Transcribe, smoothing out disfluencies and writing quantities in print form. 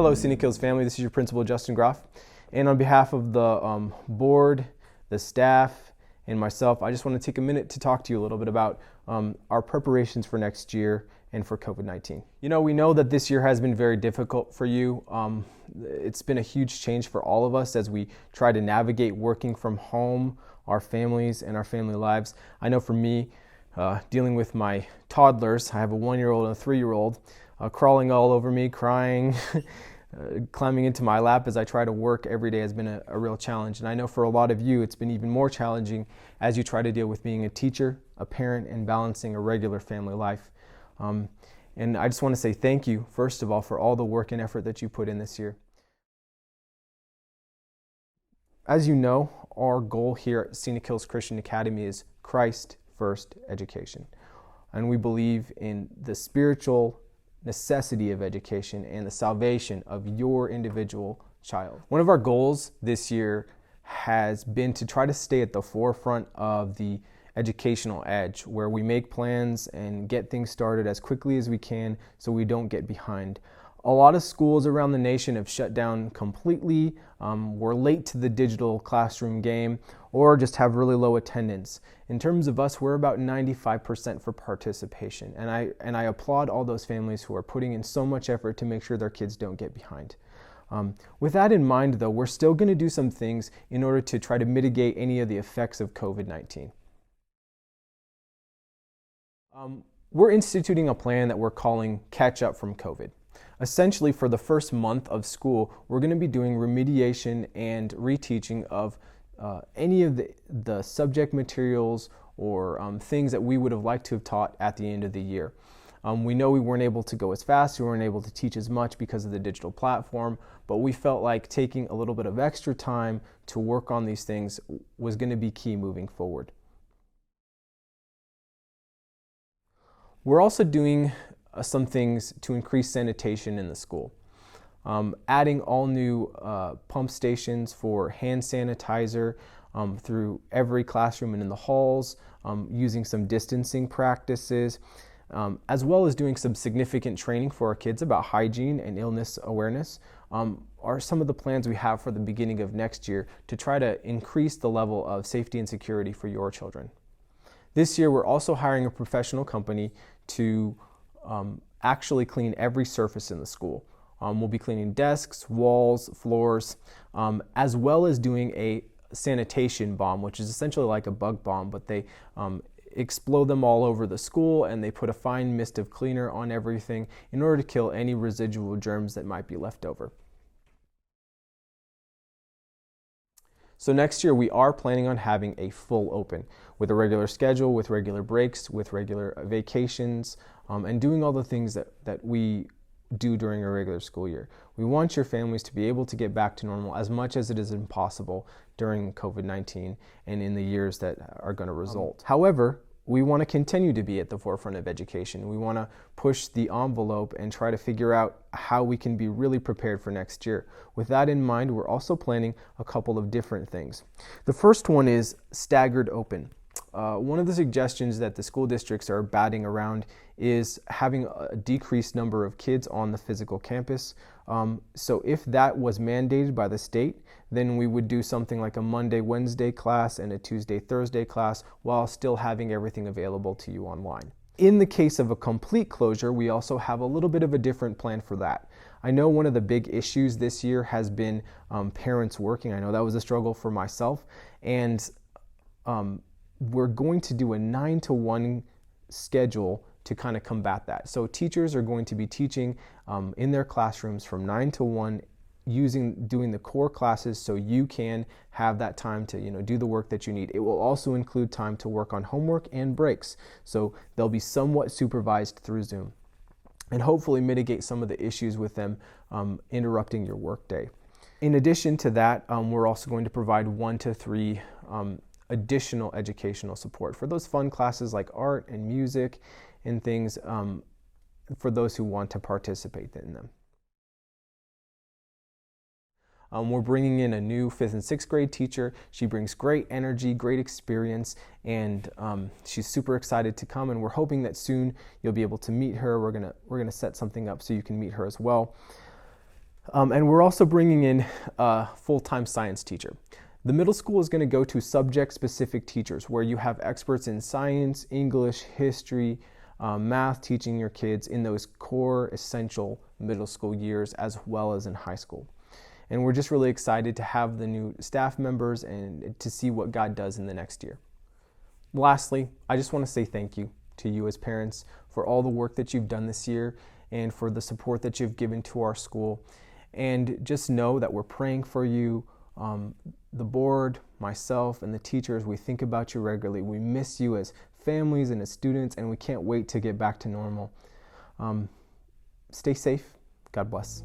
Hello, Scenic family. This is your principal, Justin Groff. And on behalf of the board, the staff, and myself, I just want to take a minute to talk to you a little bit about our preparations for next year and for COVID-19. You know, we know that this year has been very difficult for you. It's been a huge change for all of us as we try to navigate working from home, our families, and our family lives. I know for me, dealing with my toddlers, I have a 1-year-old and a 3-year-old, crawling all over me, crying, climbing into my lap as I try to work every day has been a real challenge. And I know for a lot of you, it's been even more challenging as you try to deal with being a teacher, a parent, and balancing a regular family life. And I just want to say thank you, first of all, for all the work and effort that you put in this year. As you know, our goal here at Scenic Hills Christian Academy is Christ first education. And we believe in the spiritual necessity of education and the salvation of your individual child. One of our goals this year has been to try to stay at the forefront of the educational edge, where we make plans and get things started as quickly as we can so we don't get behind. A lot of schools around the nation have shut down completely, we're late to the digital classroom game, or just have really low attendance. In terms of us, we're about 95% for participation, and I applaud all those families who are putting in so much effort to make sure their kids don't get behind. With that in mind, though, we're still going to do some things in order to try to mitigate any of the effects of COVID-19. We're instituting a plan that we're calling Catch Up from COVID. Essentially, for the first month of school, we're going to be doing remediation and reteaching of any of the subject materials or things that we would have liked to have taught at the end of the year. We know we weren't able to go as fast, we weren't able to teach as much because of the digital platform, but we felt like taking a little bit of extra time to work on these things was going to be key moving forward. We're also doing some things to increase sanitation in the school. Adding all new pump stations for hand sanitizer through every classroom and in the halls, using some distancing practices, as well as doing some significant training for our kids about hygiene and illness awareness, are some of the plans we have for the beginning of next year to try to increase the level of safety and security for your children. This year, we're also hiring a professional company to actually clean every surface in the school. We'll be cleaning desks, walls, floors, as well as doing a sanitation bomb, which is essentially like a bug bomb, but they explode them all over the school and they put a fine mist of cleaner on everything in order to kill any residual germs that might be left over. So next year we are planning on having a full open with a regular schedule, with regular breaks, with regular vacations, and doing all the things that we do during a regular school year. We want your families to be able to get back to normal as much as it is impossible during COVID-19 and in the years that are going to result. However, we want to continue to be at the forefront of education. We want to push the envelope and try to figure out how we can be really prepared for next year. With that in mind, we're also planning a couple of different things. The first one is staggered open. One of the suggestions that the school districts are batting around is having a decreased number of kids on the physical campus. So if that was mandated by the state, then we would do something like a Monday, Wednesday class and a Tuesday, Thursday class while still having everything available to you online. In the case of a complete closure, we also have a little bit of a different plan for that. I know one of the big issues this year has been parents working. I know that was a struggle for myself, and we're going to do a 9-to-1 schedule to kind of combat that. So teachers are going to be teaching in their classrooms from 9 to 1, doing the core classes so you can have that time to do the work that you need. It will also include time to work on homework and breaks, so they'll be somewhat supervised through Zoom, and hopefully mitigate some of the issues with them interrupting your workday. In addition to that, we're also going to provide 1 to 3 additional educational support for those fun classes like art and music and things for those who want to participate in them. We're bringing in a new 5th and 6th grade teacher. She brings great energy, great experience, and she's super excited to come, and we're hoping that soon you'll be able to meet her. We're gonna set something up so you can meet her as well. And we're also bringing in a full-time science teacher. The middle school is going to go to subject-specific teachers where you have experts in science, English, history, math, teaching your kids in those core essential middle school years as well as in high school. And we're just really excited to have the new staff members and to see what God does in the next year. Lastly, I just want to say thank you to you as parents for all the work that you've done this year and for the support that you've given to our school. And just know that we're praying for you. The board, myself, and the teachers, we think about you regularly. We miss you as families and as students, and we can't wait to get back to normal. Stay safe. God bless.